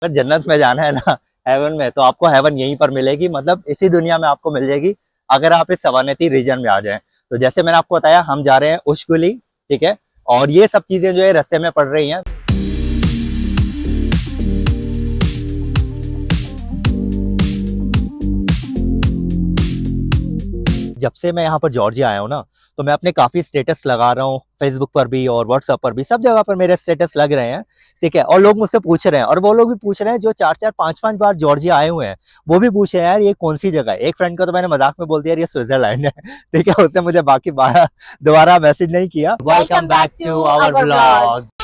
अगर जन्नत में जाना है ना, हेवन में, तो आपको हेवन यहीं पर मिलेगी, मतलब इसी दुनिया में आपको मिल जाएगी अगर आप इस सवानती रीजन में आ जाएं। तो जैसे मैंने आपको बताया, हम जा रहे हैं उशकुली, ठीक है, और ये सब चीजें जो है रास्ते में पड़ रही हैं। जब से मैं यहाँ पर जॉर्जिया आया हूँ ना, तो मैं अपने काफी स्टेटस लगा रहा हूँ, फेसबुक पर भी और व्हाट्सएप पर भी, सब जगह पर मेरे स्टेटस लग रहे हैं, ठीक है। और लोग मुझसे पूछ रहे हैं, और वो लोग भी पूछ रहे हैं जो 4-4 5-5 बार जॉर्जिया आए हुए हैं, वो भी पूछे हैं यार ये कौन सी जगह है। एक फ्रेंड को तो मैंने मजाक में बोल दिया यार ये स्विट्जरलैंड है, ठीक है। उसने मुझे बाकी दोबारा मैसेज नहीं किया। Welcome back to our blog.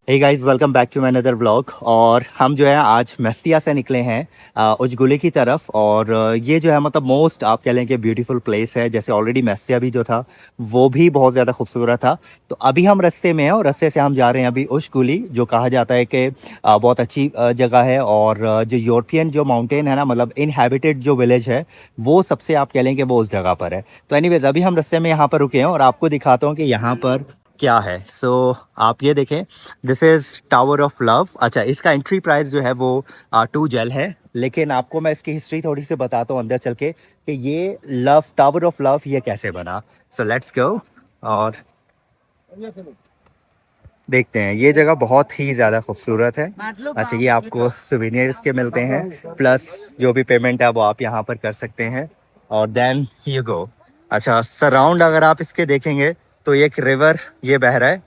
Hey guys, welcome back to my another vlog. और हम जो है आज मेस्तिया से निकले हैं उजगुले की तरफ। और ये जो है मतलब मोस्ट आप कह लें कि ब्यूटीफुल प्लेस है। जैसे ऑलरेडी मेस्तिया भी जो था वो भी बहुत ज़्यादा खूबसूरत था। तो अभी हम रास्ते में हैं और रास्ते से हम जा रहे हैं अभी उजगुली, जो कहा जाता है कि बहुत अच्छी जगह है। और जो यूरोपियन जो माउंटेन है ना, मतलब इनहेबिटेड जो विलेज है, वो सबसे आप कह लें कि वो उस जगह पर है। तो एनीवेज अभी हम रास्ते में यहाँ पर रुके हैं और आपको दिखाता हूँ कि यहाँ पर क्या है। सो आप ये देखें, this is tower of love. अच्छा, इसका एंट्री प्राइस जो है वो 2 जेल है। लेकिन आपको मैं इसकी हिस्ट्री थोड़ी सी बताता हूँ अंदर चल के कि ये लव टावर ऑफ लव ये कैसे बना। सो लेट्स गो और देखते हैं। ये जगह बहुत ही ज़्यादा खूबसूरत है। अच्छा, ये आपको सुवेनियर्स के मिलते हैं, प्लस जो भी पेमेंट है वो आप यहाँ पर कर सकते हैं। और देन यू गो। अच्छा, सराउंड अगर आप इसके देखेंगे तो एक रिवर ये बह रहा है,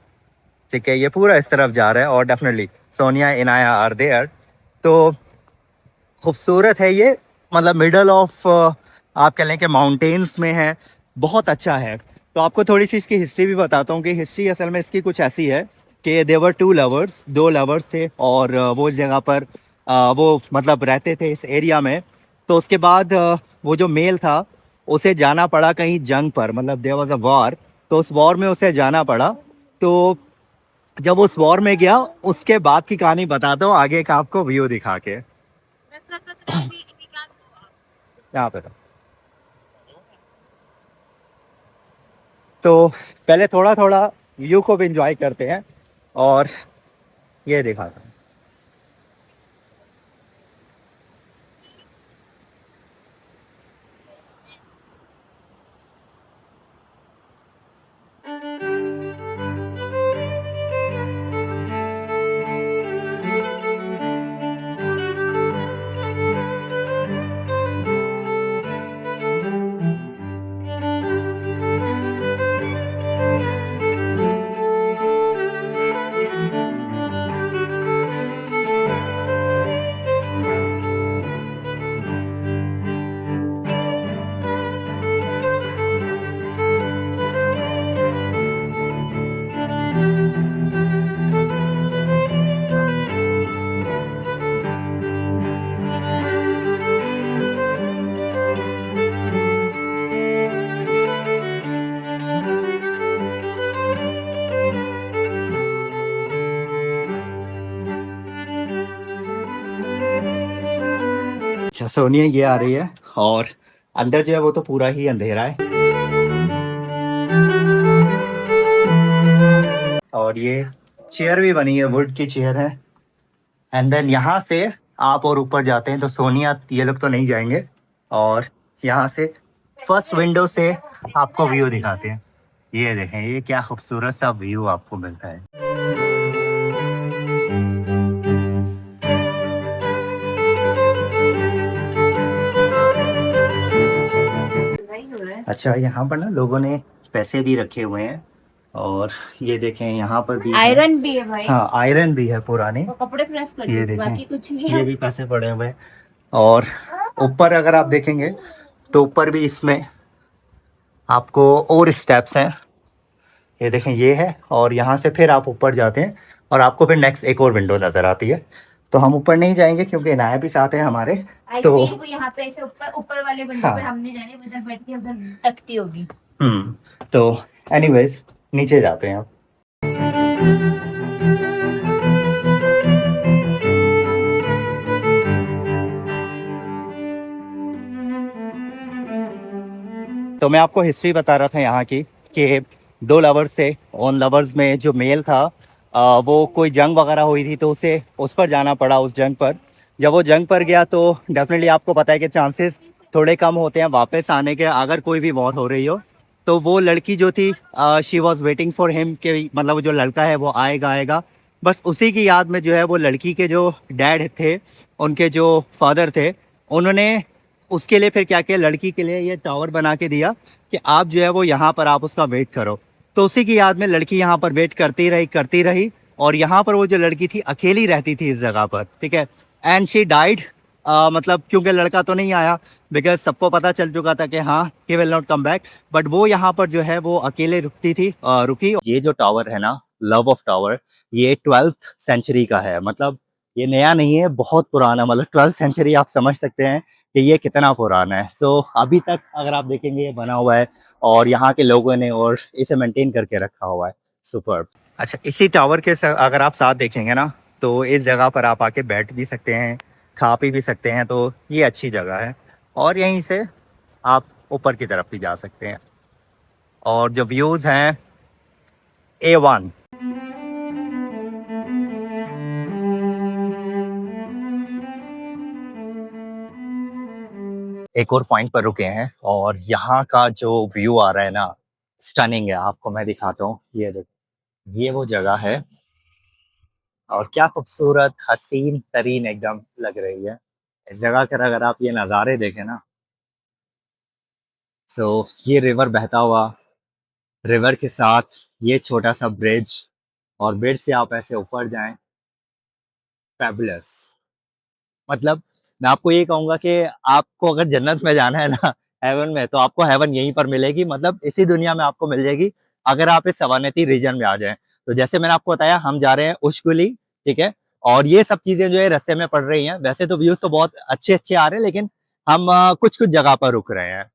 ठीक है, ये पूरा इस तरफ जा रहा है। और definitely Sonia Inaya are there. तो खूबसूरत है ये, मतलब मिडल ऑफ आप कह लें कि माउंटेन्स में है, बहुत अच्छा है। तो आपको थोड़ी सी इसकी हिस्ट्री भी बताता हूँ कि हिस्ट्री असल में इसकी कुछ ऐसी है कि देवर 2 लवर्स, 2 लवर्स थे। और वो इस जगह पर वो मतलब रहते थे इस एरिया में। तो उसके बाद वो जो मेल था उसे जाना पड़ा कहीं जंग पर, मतलब देयर वाज अ वॉर। तो उस वॉर में उसे जाना पड़ा। तो जब वो उस वॉर में गया, उसके बाद की कहानी बताता हूँ आगे का आपको व्यू दिखा के। यहाँ पे तो पहले थोड़ा थोड़ा व्यू को भी इंजॉय करते हैं और ये दिखाता हूँ। अच्छा, सोनिया ये आ रही है और अंदर जो है वो तो पूरा ही अंधेरा है। और ये चेयर भी बनी है, वुड की चेयर है। एंड देन यहाँ से आप और ऊपर जाते हैं तो सोनिया ये लोग तो नहीं जाएंगे। और यहाँ से फर्स्ट विंडो से आपको व्यू दिखाते हैं। ये देखें, ये क्या खूबसूरत सा व्यू आपको मिलता है। अच्छा, यहाँ पर ना लोगों ने पैसे भी रखे हुए हैं। और ये देखें यहाँ पर भी आयरन भी है भाई। हाँ, आयरन भी है पुराने, तो कपड़े प्रेस कर ये देखें, बाकी कुछ नहीं है। ये भी पैसे पड़े हुए हैं। और ऊपर अगर आप देखेंगे तो ऊपर भी इसमें आपको और स्टेप्स हैं। ये देखें, ये है। और यहाँ से फिर आप ऊपर जाते हैं और आपको फिर नेक्स्ट एक और विंडो नज़र आती है। तो हम ऊपर नहीं जाएंगे क्योंकि इनाया भी साथ है हमारे। तो यहाँ पे ऐसे ऊपर ऊपर वाले विंडो हाँ, पे हम नहीं जाने, उधर बैठ के उधर तकती होगी। तो एनीवेज नीचे जाते हैं अब। तो मैं आपको हिस्ट्री बता रहा था यहाँ की कि दो लवर्स से उन लवर्स में जो मेल था वो कोई जंग वगैरह हुई थी तो उसे उस पर जाना पड़ा उस जंग पर। जब वो जंग पर गया तो डेफिनेटली आपको पता है कि चांसेस थोड़े कम होते हैं वापस आने के अगर कोई भी वॉर हो रही हो। तो वो लड़की जो थी she was waiting for him कि मतलब वो जो लड़का है वो आएगा आएगा। बस उसी की याद में जो है वो लड़की के जो डैड थे उनके जो फादर थे उन्होंने उसके लिए फिर क्या किया लड़की के लिए ये टावर बना के दिया कि आप जो है वो यहाँ पर आप उसका वेट करो। तो उसी की याद में लड़की यहाँ पर वेट करती रही और यहाँ पर वो जो लड़की थी अकेली रहती थी इस जगह पर, ठीक है। एंड शी डाइड, मतलब क्योंकि लड़का तो नहीं आया बिकॉज सबको पता चल चुका था कि हाँ he will not come back. But वो यहाँ पर जो है वो अकेले रुकी। ये जो टावर है ना, लव ऑफ टावर, ये 12th सेंचुरी का है। मतलब ये नया नहीं है, बहुत पुराना, मतलब 12th सेंचुरी आप समझ सकते हैं कि ये कितना पुराना है। सो अभी तक अगर आप देखेंगे ये बना हुआ है और यहाँ के लोगों ने और इसे मेंटेन करके रखा हुआ है। सुपर। अच्छा, इसी टावर के अगर आप साथ देखेंगे ना तो इस जगह पर आप आके बैठ भी सकते हैं, खा पी भी सकते हैं, तो ये अच्छी जगह है। और यहीं से आप ऊपर की तरफ भी जा सकते हैं और जो व्यूज़ हैं A1। एक और पॉइंट पर रुके हैं और यहाँ का जो व्यू आ रहा है ना, स्टनिंग है। आपको मैं दिखाता हूँ, ये देखो, ये वो जगह है और क्या खूबसूरत हसीन तरीन एकदम लग रही है इस जगह कर अगर आप ये नज़ारे देखें ना। सो ये रिवर बहता हुआ, रिवर के साथ ये छोटा सा ब्रिज और ब्रिज से आप ऐसे ऊपर जाएं, फैबुलस। मतलब मैं आपको ये कहूंगा कि आपको अगर जन्नत में जाना है ना, हेवन में, तो आपको हेवन यहीं पर मिलेगी, मतलब इसी दुनिया में आपको मिल जाएगी अगर आप इस सवानती रीजन में आ जाएं। तो जैसे मैंने आपको बताया हम जा रहे हैं उशकुली, ठीक है। और ये सब चीजें जो है रास्ते में पड़ रही हैं। वैसे तो व्यूज तो बहुत अच्छे अच्छे आ रहे हैं लेकिन हम कुछ कुछ जगह पर रुक रहे हैं।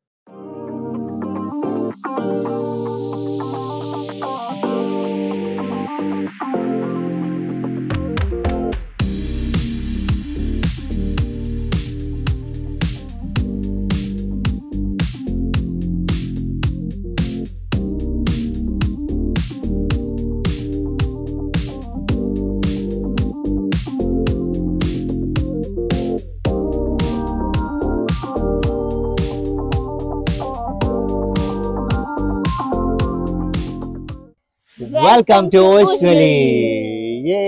Welcome to Ushguli. ये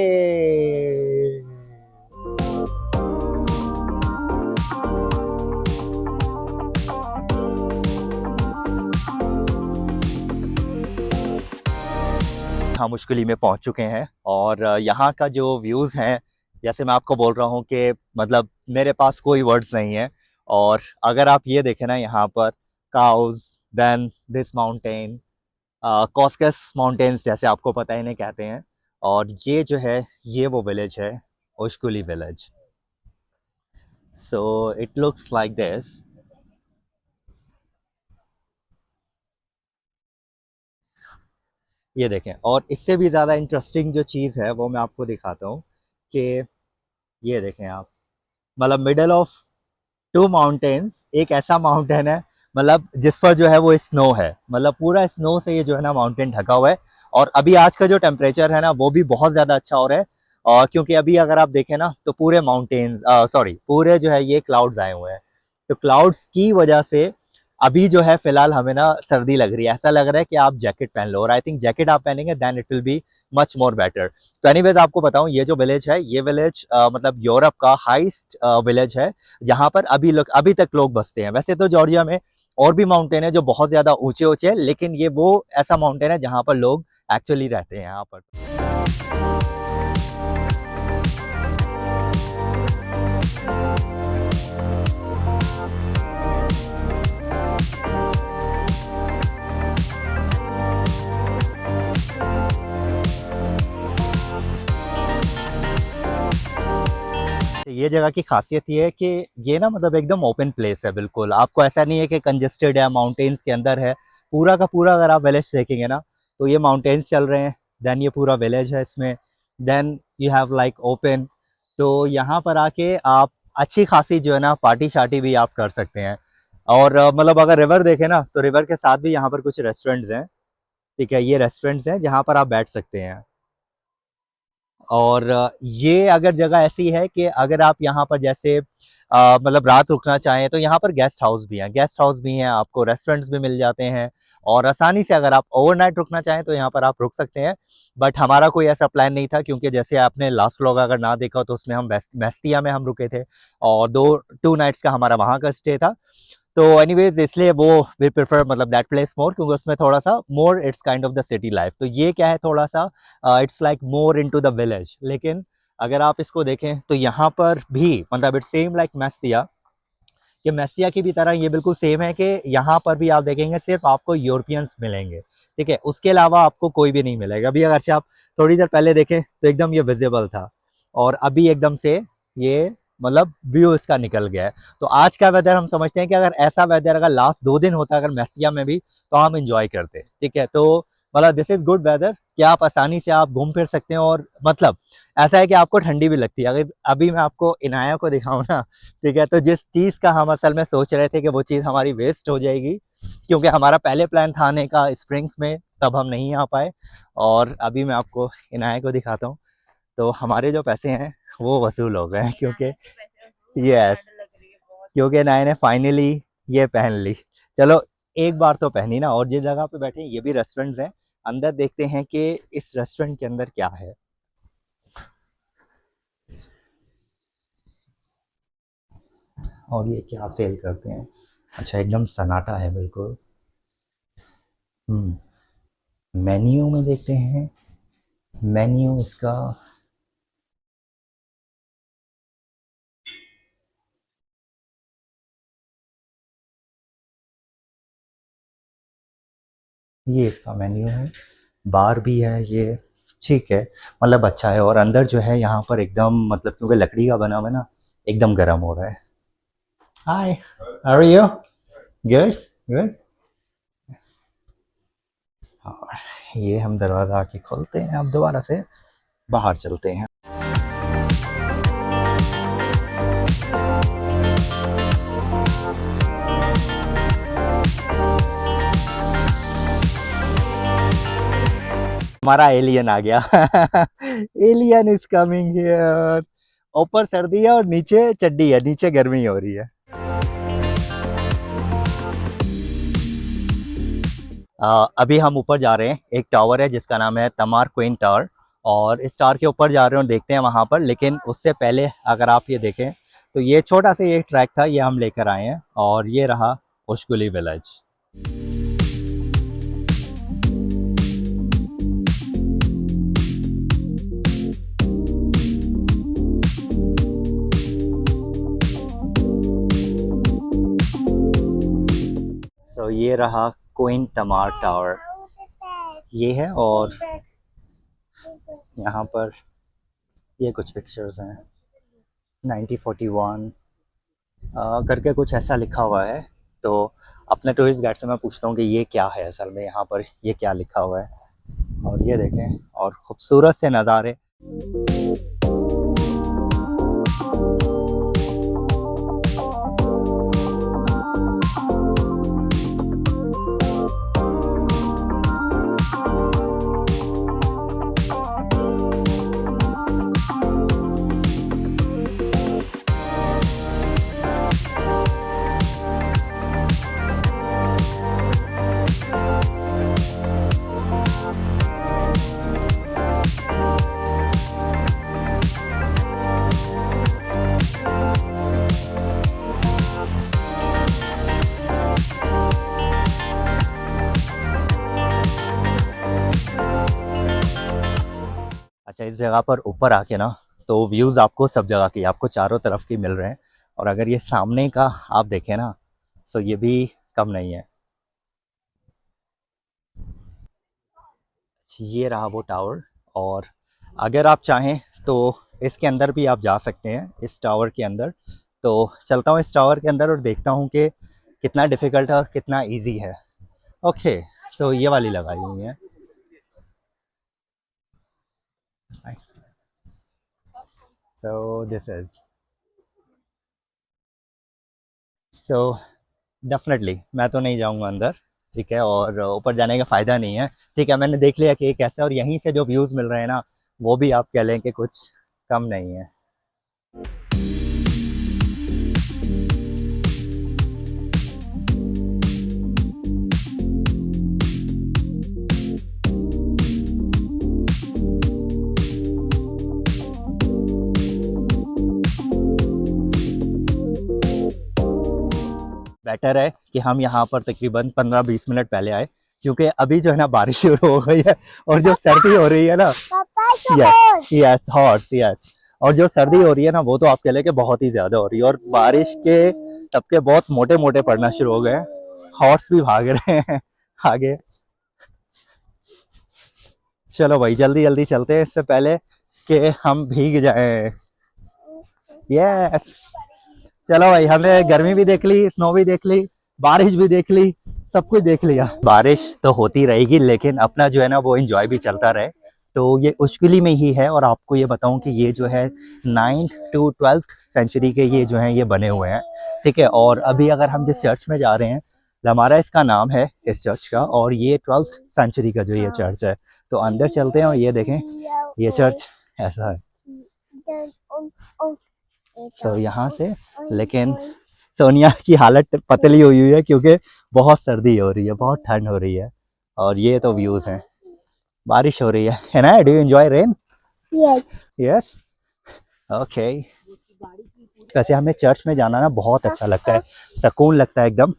हम उशकुली में पहुंच चुके हैं और यहाँ का जो व्यूज़ हैं, जैसे मैं आपको बोल रहा हूँ कि मतलब मेरे पास कोई वर्ड्स नहीं है। और अगर आप ये देखें ना यहाँ पर cows, then this mountain, Caucasus mountains जैसे आपको पता है इन्हें कहते हैं। और ये जो है ये वो विलेज है, Ushguli village. So it looks like this. ये देखें, और इससे भी ज़्यादा इंटरेस्टिंग जो चीज़ है वो मैं आपको दिखाता हूँ कि ये देखें आप, मतलब मिडल ऑफ टू माउंटेन्स, एक ऐसा माउंटेन है मतलब जिस पर जो है वो स्नो है, मतलब पूरा स्नो से ये जो है ना माउंटेन ढका हुआ है। और अभी आज का जो टेम्परेचर है ना वो भी बहुत ज़्यादा अच्छा हो रहा है। और क्योंकि अभी अगर आप देखें ना तो पूरे माउंटेन्स, सॉरी, पूरे जो है ये क्लाउड्स आए हुए हैं। तो क्लाउड्स की वजह से अभी जो है फिलहाल हमें ना सर्दी लग रही है, ऐसा लग रहा है कि आप जैकेट पहन लो। और आई थिंक जैकेट आप पहनेंगे then it will be much more better. तो एनीवेज आपको बताऊं, ये जो विलेज है ये विलेज मतलब यूरोप का हाईएस्ट विलेज है जहां पर अभी तक लोग बसते हैं। वैसे तो जॉर्जिया में और भी माउंटेन है जो बहुत ज्यादा ऊंचे ऊंचे हैं, लेकिन ये वो ऐसा माउंटेन है जहां पर लोग एक्चुअली रहते हैं यहाँ पर। ये जगह की खासियत ये है कि ये ना मतलब एकदम ओपन प्लेस है बिल्कुल। आपको ऐसा नहीं है कि कंजेस्टेड है, माउंटेन्स के अंदर है। पूरा का पूरा अगर आप विलेज देखेंगे ना तो ये माउंटेन्स चल रहे हैं, देन ये पूरा विलेज है इसमें, then you have like open. तो यहाँ पर आके आप अच्छी खासी जो है ना पार्टी शार्टी भी आप कर सकते हैं। और मतलब अगर रिवर देखें ना तो रिवर के साथ भी यहाँ पर कुछ रेस्टोरेंट्स हैं। ठीक है, ये रेस्टोरेंट्स हैं जहाँ पर आप बैठ सकते हैं। और ये अगर जगह ऐसी है कि अगर आप यहाँ पर जैसे मतलब रात रुकना चाहें तो यहाँ पर गेस्ट हाउस भी हैं, आपको रेस्टोरेंट्स भी मिल जाते हैं। और आसानी से अगर आप ओवरनाइट रुकना चाहें तो यहाँ पर आप रुक सकते हैं। बट हमारा कोई ऐसा प्लान नहीं था, क्योंकि जैसे आपने लास्ट व्लॉग अगर ना देखा हो तो उसमें हम मेस्तिया में हम रुके थे, और 2 नाइट्स का हमारा वहाँ का स्टे था। तो एनीवेज इसलिए वो वी प्रेफर मतलब दैट प्लेस मोर, क्योंकि उसमें थोड़ा सा more it's kind of the city life. तो ये क्या है, थोड़ा सा it's like more into the village. लेकिन अगर आप इसको देखें तो यहाँ पर भी मतलब इट्स सेम लाइक मैस्तिया, कि मैस्तिया की भी तरह ये बिल्कुल सेम है कि यहाँ पर भी आप देखेंगे सिर्फ आपको यूरोपियंस मिलेंगे। ठीक है, उसके अलावा आपको कोई भी नहीं मिलेगा। अभी अगर से आप थोड़ी देर पहले देखें तो एकदम ये विजिबल था, और अभी एकदम से ये मतलब व्यू इसका निकल गया है। तो आज का वेदर हम समझते हैं कि अगर ऐसा वेदर अगर लास्ट 2 दिन होता अगर मैसिया में भी, तो हम इंजॉय करते। ठीक है, तो मतलब दिस इज गुड वेदर कि आप आसानी से आप घूम फिर सकते हैं। और मतलब ऐसा है कि आपको ठंडी भी लगती है। अगर अभी मैं आपको इनाया को दिखाऊं ना, ठीक है, तो जिस चीज़ का हम असल में सोच रहे थे कि वो चीज़ हमारी वेस्ट हो जाएगी, क्योंकि हमारा पहले प्लान था आने का स्प्रिंग्स में, तब हम नहीं आ पाए। और अभी मैं आपको इनाया को दिखाता हूँ, तो हमारे जो पैसे हैं वो वसूल हो गए हैं, क्योंकि यस, क्योंकि नाय ने फाइनली ये पहन ली। चलो, एक बार तो पहनी ना। और जिस जगह पे बैठे हैं ये भी रेस्टोरेंट्स हैं। अंदर देखते हैं कि इस रेस्टोरेंट के अंदर क्या है। और ये क्या सेल करते हैं। अच्छा, एकदम सन्नाटा है बिल्कुल। हम्म मेन्यू में देखते हैं। मेन्यू इसका, ये इसका मेन्यू है। बार भी है ये। ठीक है, मतलब अच्छा है। और अंदर जो है यहाँ पर एकदम मतलब क्योंकि लकड़ी का बना हुआ है ना, एकदम गर्म हो रहा है। Hi, how are you? Good, good. और ये हम दरवाज़ा आके खोलते हैं, अब दोबारा से बाहर चलते हैं। हमारा एलियन आ गया। Alien is coming here. ऊपर सर्दी है और नीचे चड्डी है, नीचे गर्मी हो रही है। अभी हम ऊपर जा रहे हैं। एक टावर है जिसका नाम है तमार क्वीन टावर, और इस टावर के ऊपर जा रहे हैं, देखते हैं वहाँ पर। लेकिन उससे पहले अगर आप ये देखें तो ये छोटा सा ये ट्रैक था, ये हम लेकर आए हैं। और ये रहा उशकुली विलेज। सो ये रहा क्वीन तमार टावर, ये है। और यहाँ पर ये कुछ पिक्चर्स हैं। 1941 करके कुछ ऐसा लिखा हुआ है। तो अपने टूरिस्ट गाइड से मैं पूछता हूँ कि ये क्या है असल में, यहाँ पर ये क्या लिखा हुआ है। और ये देखें, और खूबसूरत से नज़ारे। अच्छा, इस जगह पर ऊपर आके ना, तो व्यूज़ आपको सब जगह की, आपको चारों तरफ की मिल रहे हैं। और अगर ये सामने का आप देखें ना, तो ये भी कम नहीं है। ये रहा वो टावर। और अगर आप चाहें तो इसके अंदर भी आप जा सकते हैं, इस टावर के अंदर। तो चलता हूँ इस टावर के अंदर और देखता हूँ कि कितना डिफ़िकल्ट है और कितना इजी है। ओके, सो ये वाली लगाई हुई है। So this is, so definitely मैं तो नहीं जाऊंगा अंदर, ठीक है, और ऊपर जाने का फ़ायदा नहीं है, ठीक है। मैंने देख लिया कि ये कैसा है, और यहीं से जो व्यूज़ मिल रहे हैं ना, वो भी आप कह लें कि कुछ कम नहीं है। बेटर है कि हम यहाँ पर तकरीबन 15-20 मिनट पहले आए, क्योंकि अभी जो है ना बारिश शुरू हो गई है, और जो सर्दी हो रही है ना, यस यस हॉर्स यस, और जो सर्दी हो रही है ना वो तो आप कह लें कि बहुत ही ज्यादा हो रही है, और बारिश के टपके बहुत मोटे मोटे पड़ना शुरू हो गए हैं। हॉर्स भी भाग रहे हैं आगे। चलो भाई जल्दी जल्दी चलते हैं इससे पहले कि हम भीग जाएं। यस चलो भाई, हमने गर्मी भी देख ली, स्नो भी देख ली, बारिश भी देख ली, सब कुछ देख लिया। बारिश तो होती रहेगी, लेकिन अपना जो है ना वो एंजॉय भी चलता रहे। तो ये उश्किली में ही है, और आपको ये बताऊं कि ये जो है 9th to 12th सेंचुरी के ये जो हैं ये बने हुए हैं, ठीक है। और अभी अगर हम जिस चर्च में जा रहे हैं, हमारा इसका नाम है इस चर्च का, और ये 12th सेंचुरी का जो ये चर्च है। तो अंदर चलते हैं और ये देखें, ये चर्च ऐसा है। तो यहाँ से, लेकिन सोनिया की हालत पतली हुई हुई है क्योंकि बहुत सर्दी हो रही है, बहुत ठंड हो रही है। और ये तो व्यूज हैं, बारिश हो रही है ना। Do you enjoy rain? Yes yes okay. वैसे हमें चर्च में जाना ना बहुत अच्छा लगता है, सुकून लगता है एकदम।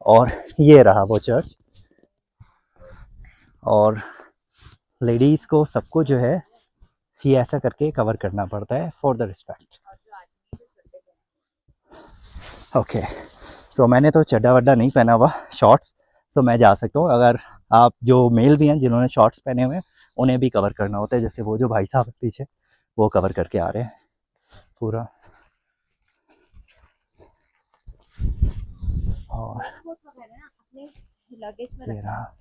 और ये रहा वो चर्च, और लेडीज को सबको जो है ये ऐसा करके कवर करना पड़ता है for the respect. Okay so मैंने तो चड्डा वड्डा नहीं पहना हुआ, शॉर्ट्स, सो मैं जा सकता हूँ। अगर आप जो मेल भी हैं जिन्होंने शॉर्ट्स पहने हुए हैं, उन्हें भी कवर करना होता है, जैसे वो जो भाई साहब पीछे वो कवर करके आ रहे हैं पूरा। और ये रहा।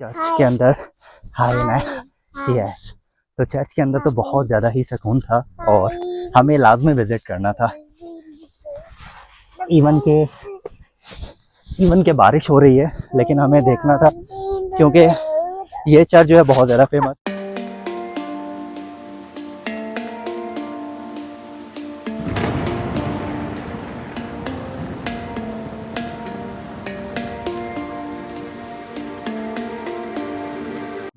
चर्च के अंदर हाय ना, यस, तो चर्च के अंदर तो बहुत ज़्यादा ही सुकून था, और हमें लाजमी विज़िट करना था। इवन के बारिश हो रही है, लेकिन हमें देखना था क्योंकि ये चर्च जो है बहुत ज़्यादा फेमस।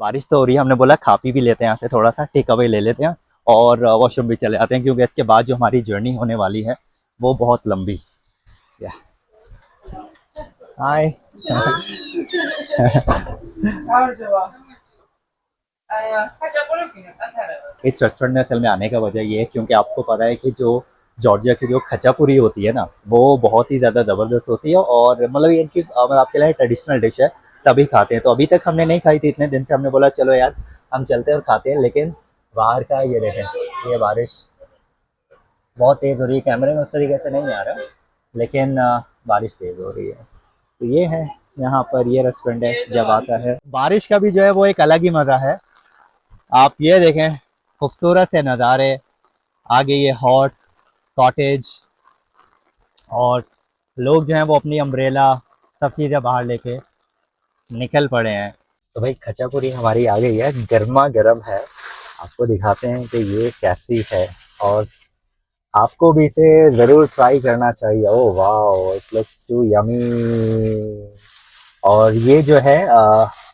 बारिश तो हो रही है, हमने बोला खा पी भी लेते हैं यहाँ से, थोड़ा सा टेक अवे ले लेते हैं और वॉशरूम भी चले आते हैं, क्योंकि इसके बाद जो हमारी जर्नी होने वाली है वो बहुत लंबी। हाय इस रेस्टोरेंट में असल में आने का वजह ये है क्योंकि आपको पता है कि जो जॉर्जिया की जो खचापुरी होती है ना, वो बहुत ही ज़्यादा ज़बरदस्त होती है, और मतलब ये इनकी आपके लिए ट्रेडिशनल डिश है, सभी खाते हैं। तो अभी तक हमने नहीं खाई थी, इतने दिन से हमने बोला चलो यार हम चलते हैं और खाते हैं, लेकिन बाहर का ये देखें, ये बारिश बहुत तेज़ हो रही है, कैमरे में उस तरीके से नहीं आ रहा, लेकिन बारिश तेज़ हो रही है। तो ये है यहाँ पर, ये रेस्टोरेंट है। जब आता है बारिश का भी जो है वो एक अलग ही मज़ा है। आप ये देखें खूबसूरत से नज़ारे, आगे ये हॉर्स कॉटेज, और लोग जो हैं वो अपनी अम्ब्रेला सब चीज़ें बाहर लेके निकल पड़े हैं। तो भाई खचापुरी हमारी आ गई है, गर्मा गर्म है। आपको दिखाते हैं कि ये कैसी है, और आपको भी इसे ज़रूर ट्राई करना चाहिए। Oh wow, it looks too yummy. और ये जो है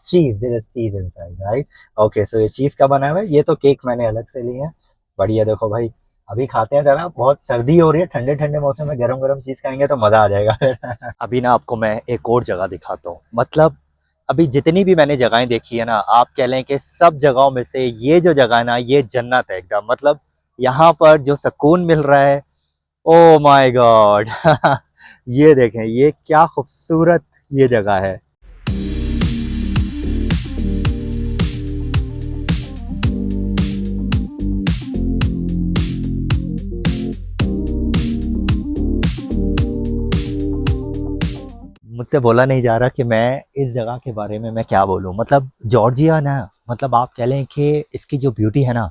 cheese, there is cheese inside, right? Okay, so ये चीज़ का बना हुआ है। ये तो केक मैंने अलग से ली है। बढ़िया, देखो भाई, अभी खाते हैं ज़रा। बहुत सर्दी हो रही है, ठंडे ठंडे मौसम में गरम गरम चीज़ खाएंगे तो मज़ा आ जाएगा। अभी ना आपको मैं एक और जगह दिखाता हूँ। मतलब अभी जितनी भी मैंने जगहें देखी है ना, आप कह लें कि सब जगहों में से ये जो जगह है ना, ये जन्नत है एकदम। मतलब यहाँ पर जो सुकून मिल रहा है, ओ माय गॉड। ये देखें, ये क्या खूबसूरत ये जगह है। मुझसे बोला नहीं जा रहा कि मैं इस जगह के बारे में मैं क्या बोलूं। मतलब जॉर्जिया ना, मतलब आप कह लें कि इसकी जो ब्यूटी है ना,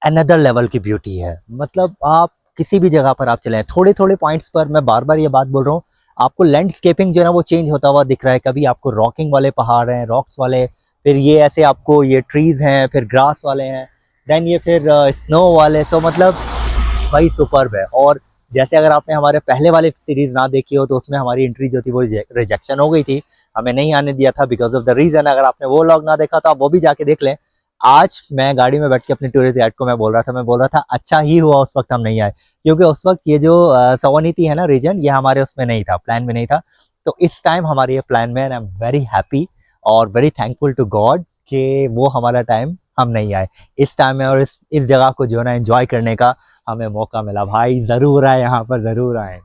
अनदर लेवल की ब्यूटी है। मतलब आप किसी भी जगह पर आप चले, थोड़े थोड़े पॉइंट्स पर, मैं बार बार ये बात बोल रहा हूँ, आपको लैंडस्केपिंग जो है ना वो चेंज होता हुआ दिख रहा है। कभी आपको रॉकिंग वाले पहाड़ हैं, रॉक्स वाले, फिर ये ऐसे आपको ये ट्रीज हैं, फिर ग्रास वाले हैं, देन ये फिर स्नो वाले। तो मतलब भाई सुपर्ब है। और जैसे अगर आपने हमारे पहले वाले सीरीज ना देखी हो तो उसमें हमारी एंट्री जो थी वो रिजेक्शन हो गई थी, हमें नहीं आने दिया था बिकॉज ऑफ द रीजन। अगर आपने वो लॉग ना देखा तो आप वो भी जाके देख लें। आज मैं गाड़ी में बैठ के अपने टूरिस्ट गाइड को मैं बोल रहा था अच्छा ही हुआ उस वक्त हम नहीं आए, क्योंकि उस वक्त ये जो सवानीति है ना रीजन, ये हमारे उसमें नहीं था, प्लान में नहीं था। तो इस टाइम हमारे ये प्लान में, and I am very happy और वेरी थैंकफुल टू गॉड कि वो हमारा टाइम हम नहीं आए इस टाइम में। और इस जगह को जो है ना एंजॉय करने का हमें मौका मिला। भाई ज़रूर आए यहाँ पर, ज़रूर आए।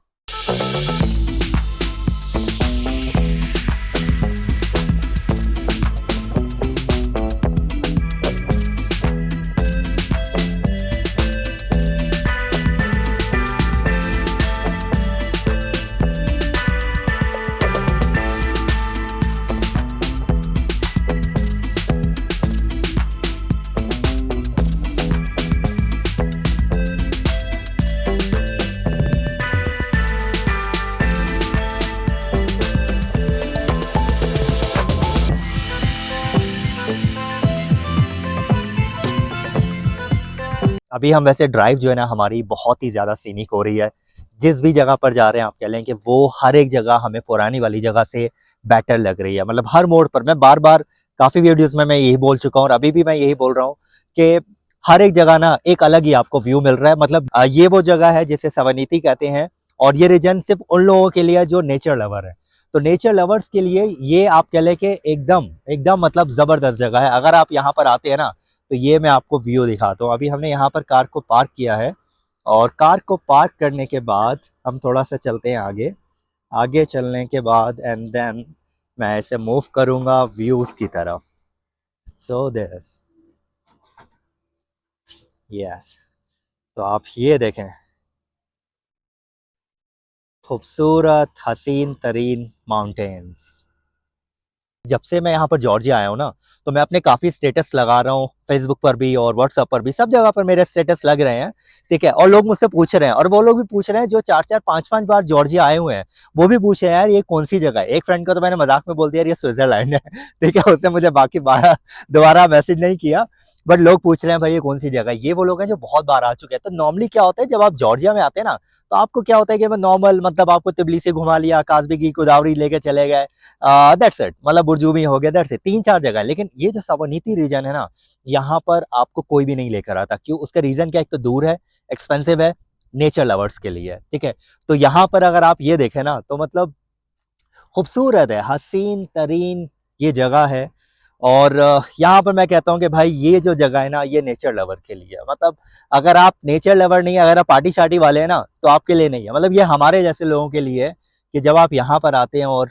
अभी हम वैसे ड्राइव जो है ना हमारी बहुत ही ज़्यादा सीनिक हो रही है। जिस भी जगह पर जा रहे हैं आप कह लें कि वो हर एक जगह हमें पुरानी वाली जगह से बेटर लग रही है। मतलब हर मोड़ पर, मैं बार बार काफ़ी वीडियोस में मैं यही बोल चुका हूँ और अभी भी मैं यही बोल रहा हूँ कि हर एक जगह ना एक अलग ही आपको व्यू मिल रहा है। मतलब ये वो जगह है जिसे सवनीति कहते हैं और ये रीजन सिर्फ उन लोगों के लिए जो नेचर लवर है। तो नेचर लवर्स के लिए ये आप कह लें कि एकदम एकदम मतलब ज़बरदस्त जगह है। अगर आप यहाँ पर आते हैं ना तो ये मैं आपको व्यू दिखाता हूँ। अभी हमने यहाँ पर कार को पार्क किया है और कार को पार्क करने के बाद हम थोड़ा सा चलते हैं आगे। आगे चलने के बाद एंड देन मैं ऐसे मूव करूँगा व्यूज़ की तरफ। सो दिस, यस, तो आप ये देखें, खूबसूरत हसीन तरीन माउंटेन्स। जब से मैं यहाँ पर जॉर्जिया आया हूँ ना, तो मैं अपने काफ़ी स्टेटस लगा रहा हूँ फेसबुक पर भी और व्हाट्सएप पर भी, सब जगह पर मेरे स्टेटस लग रहे हैं। ठीक है, और लोग मुझसे पूछ रहे हैं और वो लोग भी पूछ रहे हैं जो 4-4 5-5 बार जॉर्जिया आए हुए हैं। वो भी पूछ रहे हैं यार ये कौन सी जगह है। एक फ्रेंड को तो मैंने मजाक में बोल दिया यार ये स्विट्जरलैंड है। ठीक है, उसने मुझे बाकी दोबारा मैसेज नहीं किया। बट लोग पूछ रहे हैं भाई ये कौन सी जगह है। ये वो लोग हैं जो बहुत बार आ चुके हैं। तो नॉर्मली क्या होता है जब आप जॉर्जिया में आते हैं ना, तो आपको क्या होता है कि मैं नॉर्मल, मतलब आपको तिबलिसी घुमा लिया, कास्बी की गोदावरी लेके चले गए, दैट्स इट। मतलब बुरजूमी हो गया, दैट्स इट। 3-4 जगह है। लेकिन ये जो सवानीति रीजन है ना, यहाँ पर आपको कोई भी नहीं लेकर आता। क्यों? उसका रीजन क्या है? एक तो दूर है, एक्सपेंसिव है, नेचर लवर्स के लिए। ठीक है, तो यहाँ पर अगर आप ये देखें ना तो मतलब खूबसूरत है, हसीन तरीन ये जगह है। और यहाँ पर मैं कहता हूँ कि भाई ये जो जगह है ना ये नेचर लवर के लिए है। मतलब अगर आप नेचर लवर नहीं है, अगर आप पार्टी शार्टी वाले हैं ना, तो आपके लिए नहीं है। मतलब ये हमारे जैसे लोगों के लिए है कि जब आप यहाँ पर आते हैं और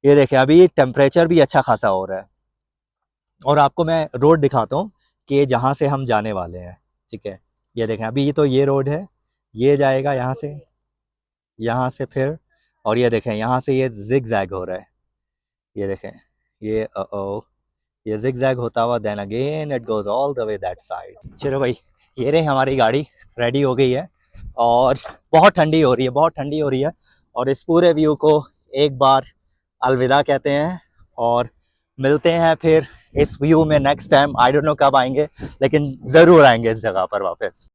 ये देखें अभी टेम्परेचर भी अच्छा खासा हो रहा है। और आपको मैं रोड दिखाता हूँ कि जहाँ से हम जाने वाले हैं। ठीक है, ये देखें अभी ये तो ये रोड है, ये जाएगा यहाँ से फिर, और ये देखें यहाँ से ये जिग जैग हो रहा है। ये देखें, ये ओ ये जिग जैग होता हुआ then again it goes all the way that side. चलो भाई, ये रही हमारी गाड़ी रेडी हो गई है और बहुत ठंडी हो रही है, बहुत ठंडी हो रही है। और इस पूरे व्यू को एक बार अलविदा कहते हैं और मिलते हैं फिर इस व्यू में next time. I don't know कब आएंगे, लेकिन ज़रूर आएंगे इस जगह पर वापस।